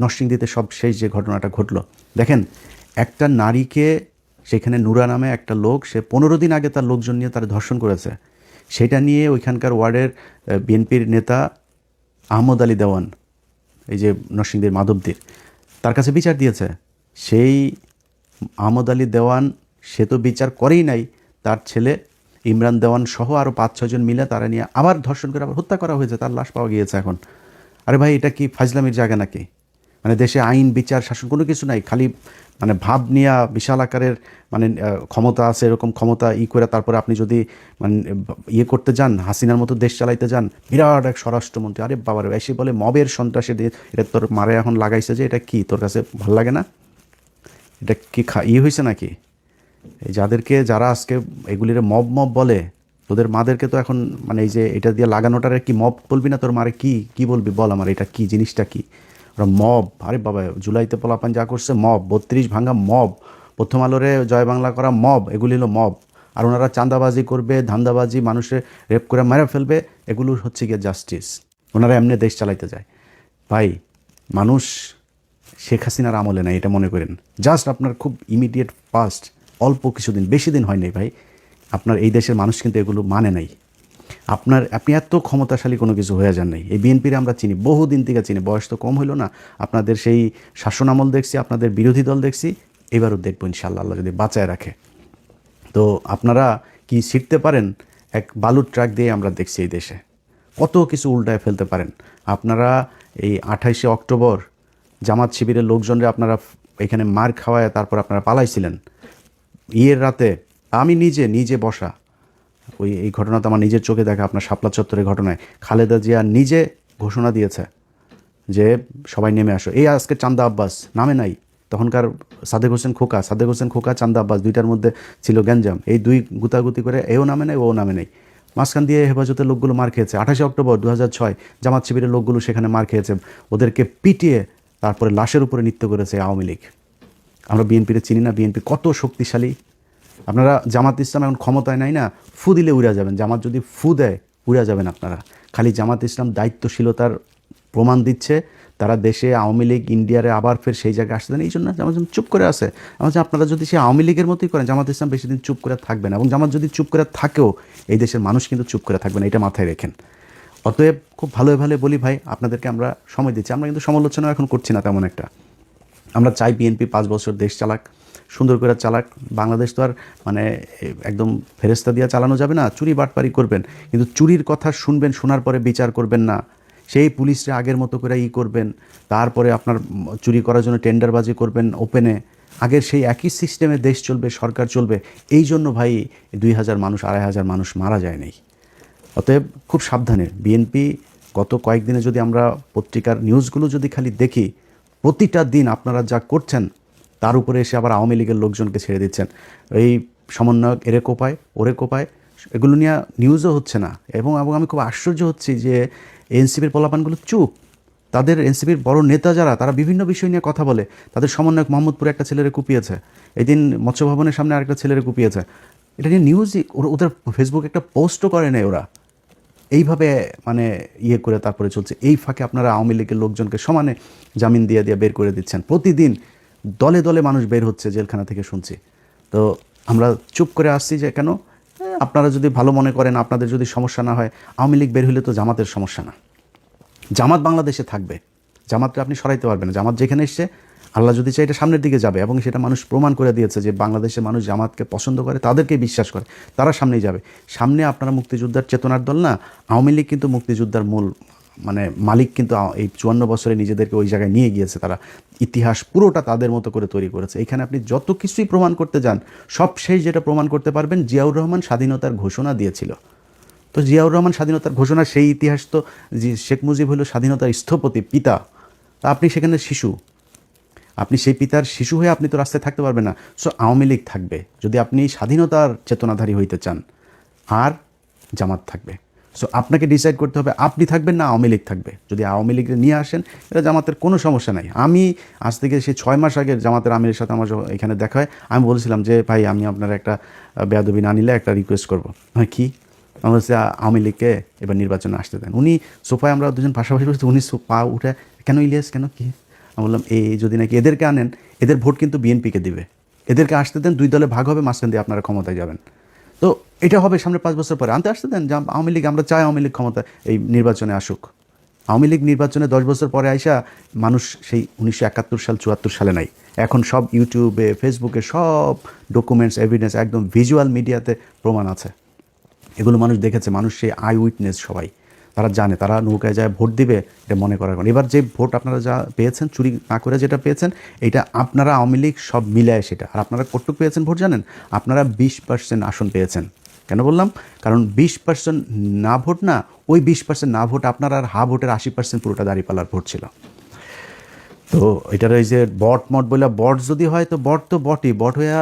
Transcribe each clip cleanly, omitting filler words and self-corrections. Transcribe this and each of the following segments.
নরসিংদীতে সব শেষ যে ঘটনাটা ঘটলো, দেখেন একটা নারীকে সেখানে নুরা নামে একটা লোক, সে 15 দিন আগে তার লোকজন নিয়ে তার ধর্ষণ করেছে, সেটা নিয়ে ওইখানকার ওয়ার্ডের বিএনপির নেতা আহমদ আলী দেওয়ান, এই যে নরসিংদীর মাধবদীর, তার কাছে বিচার দিয়েছে। সেই আহমদ আলী দেওয়ান সে তো বিচার করেই নাই, তার ছেলে ইমরান দেওয়ান সহ আরও 5-6 জন মিলে তারা নিয়ে আবার ধর্ষণ করে আবার হত্যা করা হয়েছে, তার লাশ পাওয়া গিয়েছে এখন। আরে ভাই, এটা কি ফাজলামির জায়গা নাকি? মানে দেশে আইন বিচার শাসন কোনো কিছু নাই, খালি মানে ভাব নিয়ে বিশাল আকারের মানে ক্ষমতা আছে, এরকম ক্ষমতা করে তারপরে আপনি যদি মানে করতে যান, হাসিনার মতো দেশ চালাইতে যান, বিরাট এক স্বরাষ্ট্রমন্ত্রী, আরে বাবার বেশি বলে মবের সন্ত্রাসে দিয়ে এটা তোর মারে এখন লাগাইছে, যে এটা কি তোর কাছে ভাল লাগে না? এটা কি হয়েছে নাকি? এই যারা আজকে এগুলির মব মব বলে, তোদের মাদেরকে তো এখন মানে এই যে এটা দিয়ে লাগানোটারে কি মব বলবি না? তোর মারে কি কি বলবি বল আমার, এটা কি জিনিসটা কি? ওরা মব, আরে বাবা জুলাইতে পোলাপান যা করছে মব, 32 ভাঙা মব, প্রথম আলোরে জয় বাংলা করা মব, এগুলি হলো মব। আর ওনারা চাঁদাবাজি করবে, ধান্দাবাজি, মানুষের রেপ করে মেরে ফেলবে, এগুলো হচ্ছে গিয়ে জাস্টিস। ওনারা এমনি দেশ চালাইতে যায়। ভাই, মানুষ শেখ হাসিনার আমলে নাই এটা মনে করেন। জাস্ট আপনার খুব ইমিডিয়েট পাস্ট, অল্প কিছুদিন, বেশি দিন হয় নাই ভাই, আপনার এই দেশের মানুষ কিন্তু এগুলো মানে নাই। আপনি এত ক্ষমতাশালী কোনো কিছু হয়ে যান নাই। এই বিএনপির আমরা চিনি, বহুদিন থেকে চিনি, বয়স তো কম হইল না। আপনাদের সেই শাসন আমল দেখছি, আপনাদের বিরোধী দল দেখছি, এবারও দেখবো ইনশাআল্লাহ, আল্লাহ যদি বাঁচায় রাখে। তো আপনারা কি শিখতে পারেন? এক বালুর ট্রাক দিয়ে আমরা দেখছি এই দেশে কত কিছু উল্টায় ফেলতে পারেন আপনারা। এই 28শে অক্টোবর জামাত শিবিরের লোকজনরা আপনারা এখানে মার খাওয়ায় তারপর আপনারা পালাইছিলেন। রাতে আমি নিজে বসা, এই ঘটনা তো আমার নিজের চোখে দেখা, আপনার শাপলা চত্বরের ঘটনায় খালেদা জিয়া নিজে ঘোষণা দিয়েছে যে সবাই নেমে আসো। এই আজকে চান্দা আব্বাস নামে নাই, তখনকার সাদেক হোসেন খোকা চান্দা আব্বাস, দুইটার মধ্যে ছিল গ্যাঞ্জাম, এই দুই গুতাগুতি করে এও নামে নাই ও নামে নাই। মাঝখান দিয়ে হেফাজতের লোকগুলো মার খেয়েছে। 28শে অক্টোবর 2006 জামাত শিবিরের লোকগুলো সেখানে মার খেয়েছে, ওদেরকে পিটিয়ে তারপরে লাশের উপরে নৃত্য করেছে আওয়ামী লীগ। আমরা বিএনপিতে চিনি না বিএনপি কত শক্তিশালী? আপনারা জামাত ইসলাম এখন ক্ষমতায় নাই না, ফু দিলে উড়া যাবেন। জামাত যদি ফু দেয় উড়া যাবেন আপনারা। খালি জামাত ইসলাম দায়িত্বশীলতার প্রমাণ দিচ্ছে, তারা দেশে আওয়ামী লীগ ইন্ডিয়ারে আবার ফের সেই জায়গায় আসতে দেন, এই জন্য জামাত ইসলাম চুপ করে আছে। আপনারা যদি সেই আওয়ামী লীগের মতোই করেন, জামাত ইসলাম বেশি দিন চুপ করে থাকবে না, এবং জামাত যদি চুপ করে থাকেও এই দেশের মানুষ কিন্তু চুপ করে থাকবে না, এটা মাথায় রেখেন। অতএব খুব ভালো বলি ভাই, আপনাদেরকে আমরা সময় দিচ্ছি, আমরা কিন্তু সমালোচনা এখন করছি না তেমন একটা। আমরা চাই বিএনপি 5 বছর দেশ চালাক, সুন্দর করে চালাক। বাংলাদেশ তো আর মানে একদম ফেরেস্তা দিয়ে চালানো যাবে না, চুরি বাটপারি করবেন, কিন্তু চুরির কথা শুনবেন, শোনার পরে বিচার করবেন না। সেই পুলিশরা আগের মতো করে করবেন, তারপরে আপনার চুরি করার জন্য টেন্ডারবাজি করবেন ওপেনে। আগের সেই একই সিস্টেমে দেশ চলবে, সরকার চলবে। এই জন্য ভাই 2000 মানুষ 2500 মানুষ মারা যায় নাই। অতএব খুব সাবধানে বিএনপি। গত কয়েকদিনে যদি আমরা পত্রিকার নিউজগুলো যদি খালি দেখি, প্রতিটা দিন আপনারা যা করছেন তার উপরে এসে আবার আওয়ামী লীগের লোকজনকে ছেড়ে দিচ্ছেন। এই সমন্বয়ক এরে কোপায় ওরে কোপায়, এগুলো নিয়ে নিউজও হচ্ছে না। এবং আমি খুব আশ্চর্য হচ্ছি যে এনসিপির পোলাপানগুলো চুপ। তাদের এনসিপির বড় নেতা যারা, তারা বিভিন্ন বিষয় নিয়ে কথা বলে। তাদের সমন্বয়ক মোহাম্মদপুরে একটা ছেলেরে কুপিয়েছে, এদিন মৎস্য ভবনের সামনে আরেকটা ছেলেরে কুপিয়েছে। এটা নিয়ে নিউজই, ওদের ফেসবুকে একটা পোস্টও করে নেই ওরা। এইভাবে মানে করে তারপরে চলছে। এই ফাঁকে আপনারা আওয়ামী লীগের লোকজনকে সমানে জামিন দিয়ে বের করে দিচ্ছেন। প্রতিদিন দলে দলে মানুষ বের হচ্ছে জেলখানা থেকে, শুনছি। তো আমরা চুপ করে আসছি যে কেন? আপনারা যদি ভালো মনে করেন, আপনাদের যদি সমস্যা না হয়, আওয়ামী লীগ বের হলে তো জামাতের সমস্যা না। জামাত বাংলাদেশে থাকবে, জামাতকে আপনি সরাইতে পারবেন না। জামাত যেখানে এসছে, আল্লাহ যদি চাই এটা সামনের দিকে যাবে, এবং সেটা মানুষ প্রমাণ করে দিয়েছে যে বাংলাদেশের মানুষ জামাতকে পছন্দ করে, তাদেরকে বিশ্বাস করে, তারা সামনেই যাবে। সামনে আপনারা মুক্তিযোদ্ধার চেতনার দল না, আওয়ামী লীগ কিন্তু মুক্তিযোদ্ধার মূল মানে মালিক, কিন্তু এই 54 বছরে নিজেদেরকে ওই জায়গায় নিয়ে গিয়েছে তারা। ইতিহাস পুরোটা তাদের মতো করে তৈরি করেছে। এখানে আপনি যত কিছুই প্রমাণ করতে যান, সব শেষ যেটা প্রমাণ করতে পারবেন, জিয়াউর রহমান স্বাধীনতার ঘোষণা দিয়েছিল। তো জিয়াউর রহমান স্বাধীনতার ঘোষণা, সেই ইতিহাস তো শেখ মুজিব হলো স্বাধীনতার স্থপতি, পিতা। তা আপনি সেখানে শিশু, আপনি সেই পিতার শিশু হয়ে আপনি তো রাস্তায় থাকতে পারবেন না। সো আওয়ামী লীগ থাকবে যদি আপনি স্বাধীনতার চেতনাধারী হইতে চান, আর জামাত থাকবে। সো আপনাকে ডিসাইড করতে হবে আপনি থাকবেন না আওয়ামী লীগ থাকবে। যদি আওয়ামী লীগকে নিয়ে আসেন, এটা জামাতের কোনো সমস্যা নাই। আমি আজ থেকে সেই 6 মাস আগে জামাতের আমিরের সাথে আমার এখানে দেখা হয়, আমি বলেছিলাম যে ভাই, আমি আপনার একটা বেয়াদবি না নিলে একটা রিকোয়েস্ট করবো। হ্যাঁ, কি? আমার হচ্ছে আওয়ামী লীগকে এবার নির্বাচনে আসতে দেন। উনি সোফায় আমরা দুজন পাশাপাশি বসে, উনি পা উঠে, কেন ইলিয়াস, কেন কি? আমি বললাম এই যদি নাকি এদেরকে আনেন, এদের ভোট কিন্তু বিএনপিকে দিবে, এদেরকে আসতে দেন, 2 দলে ভাগ হবে, মাঝখান দিয়ে আপনারা ক্ষমতায় যাবেন। তো এটা হবে সামনে 5 বছর পরে, আনতে আসতে দেন। আওয়ামী লীগ, আমরা চাই আওয়ামী লীগ ক্ষমতা এই নির্বাচনে আসুক। আওয়ামী লীগ নির্বাচনে 10 বছর পরে আইসা মানুষ সেই 1971 সাল 74 সালে নাই, এখন সব ইউটিউবে ফেসবুকে সব ডকুমেন্টস এভিডেন্স একদম ভিজুয়াল মিডিয়াতে প্রমাণ আছে, এগুলো মানুষ দেখেছে, মানুষ সেই আই উইটনেস সবাই, তারা জানে, তারা নৌকায় যায় ভোট দিবে, এটা মনে করার কারণ। এবার যে ভোট আপনারা যা পেয়েছেন, চুরি না করে যেটা পেয়েছেন, এটা আপনারা আওয়ামী লীগ সব মিলায় সেটা। আর আপনারা কতটুকু পেয়েছেন ভোট জানেন? আপনারা 20% আসন পেয়েছেন। কেন বললাম? কারণ 20% না ভোট না, ওই 20% না ভোট আপনার আর হা ভোটের 80% পুরোটা দাঁড়িপাল্লার ভোট ছিল। তো এটার এই যে বট মট বলে, বট যদি হয় তো বট তো বটই, বট হইয়া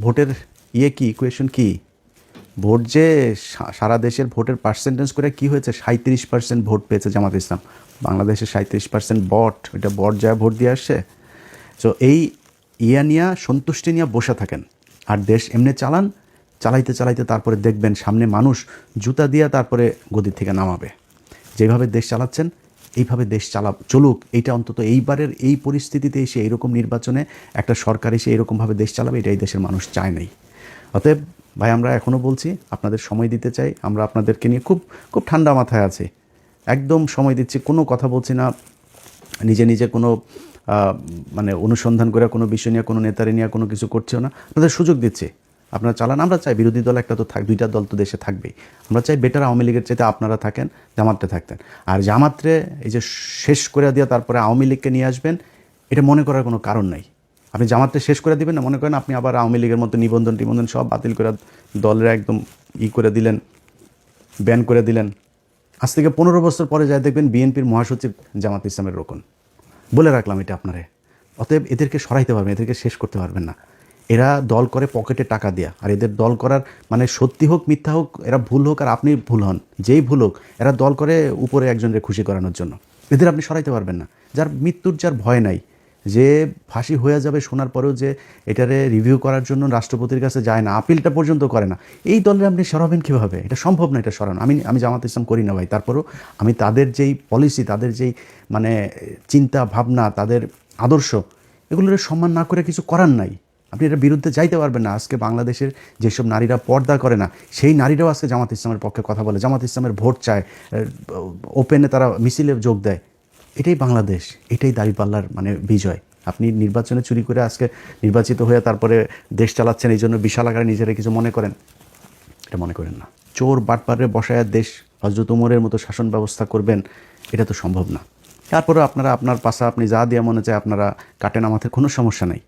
ভোটের কি ইকুয়েশন কি? ভোট যে সারা দেশের ভোটের পার্সেন্টেজ করে কি হয়েছে, 37% ভোট পেয়েছে জামাত ইসলাম। বাংলাদেশে 37% বট, এটা বট যা ভোট দিয়ে আসছে। সো এই নিয়ে সন্তুষ্টি নিয়ে বসে থাকেন আর দেশ এমনি চালান, চালাইতে চালাইতে তারপরে দেখবেন সামনে মানুষ জুতা দিয়া তারপরে গদি থেকে নামাবে। যেভাবে দেশ চালাচ্ছেন এইভাবে দেশ চলুক, এইটা অন্তত এইবারের এই পরিস্থিতিতে এসে এইরকম নির্বাচনে একটা সরকার এসে এরকমভাবে দেশ চালাবে, এটা এই দেশের মানুষ চায় নাই। অতএব ভাই, আমরা এখনও বলছি, আপনাদের সময় দিতে চাই, আমরা আপনাদেরকে নিয়ে খুব খুব ঠান্ডা মাথায় আছি, একদম সময় দিচ্ছি, কোনো কথা বলছি না, নিজে নিজে কোনো মানে অনুসন্ধান করে কোনো বিষয় নিয়ে, কোনো নেতারে নিয়ে কোনো কিছু করছেও না, আপনাদের সুযোগ দিচ্ছে, আপনারা চালান। আমরা চাই বিরোধী দল একটা তো 2টা দল তো দেশে থাকবেই, আমরা চাই বেটার আওয়ামী লীগের চাইতে আপনারা থাকেন, জামাতে থাকতেন। আর জামাতরে এই যে শেষ করে দিয়ে তারপরে আওয়ামী লীগকে নিয়ে আসবেন, এটা মনে করার কোনো কারণ নাই। আপনি জামাতটা শেষ করে দিবেন না, মনে করেন আপনি আবার আওয়ামী লীগের মতো নিবন্ধন সব বাতিল করে দলের একদম করে দিলেন, ব্যান করে দিলেন। আজ থেকে 15 বছর পরে যায় দেখবেন বিএনপির মহাসচিব জামাত ইসলামের রোকন। বলে রাখলাম এটা আপনারে। অতএব এদেরকে সরাইতে পারবেন, এদেরকে শেষ করতে পারবেন না। এরা দল করে পকেটে টাকা দেয়া, আর এদের দল করার মানে সত্যি হোক মিথ্যা হোক, এরা ভুল হোক আর আপনি ভুল হন, যেই ভুল হোক, এরা দল করে উপরে একজনকে খুশি করানোর জন্য। এদের আপনি সরাইতে পারবেন না। যার মৃত্যুর যার ভয় নাই, যে ফাঁসি হয়ে যাবে শোনার পরেও যে এটারে রিভিউ করার জন্য রাষ্ট্রপতির কাছে যায় না, আপিলটা পর্যন্ত করে না, এই দলের আপনি সরাবেন কীভাবে? এটা সম্ভব না, এটা সরানো। আমি জামাত ইসলাম করি না ভাই, তারপরেও আমি তাদের যেই পলিসি, তাদের যেই মানে চিন্তা ভাবনা, তাদের আদর্শ, এগুলোর সম্মান না করে কিছু করার নাই। আপনি এটার বিরুদ্ধে যাইতে পারবেন না। আজকে বাংলাদেশের যেসব নারীরা পর্দা করে না, সেই নারীরাও আজকে জামাত ইসলামের পক্ষে কথা বলে, জামাত ইসলামের ভোট চায়, ওপেনে তারা মিছিলে যোগ দেয়। এটাই বাংলাদেশ, এটাই দাঁড়িপাল্লার মানে বিজয়। আপনি নির্বাচনে চুরি করে আজকে নির্বাচিত হয়ে তারপরে দেশ চালাচ্ছেন, এই জন্য বিশাল আকারে নিজেরা কিছু মনে করেন, এটা মনে করেন না। চোর বাটপারে বসায় দেশ হযরত ওমরের মতো শাসন ব্যবস্থা করবেন, এটা তো সম্ভব না। তারপরে আপনারা আপনার পাশা আপনি যা দিয়ে মনে চায় আপনারা কাটেন, আমাদের কোনো সমস্যা নাই।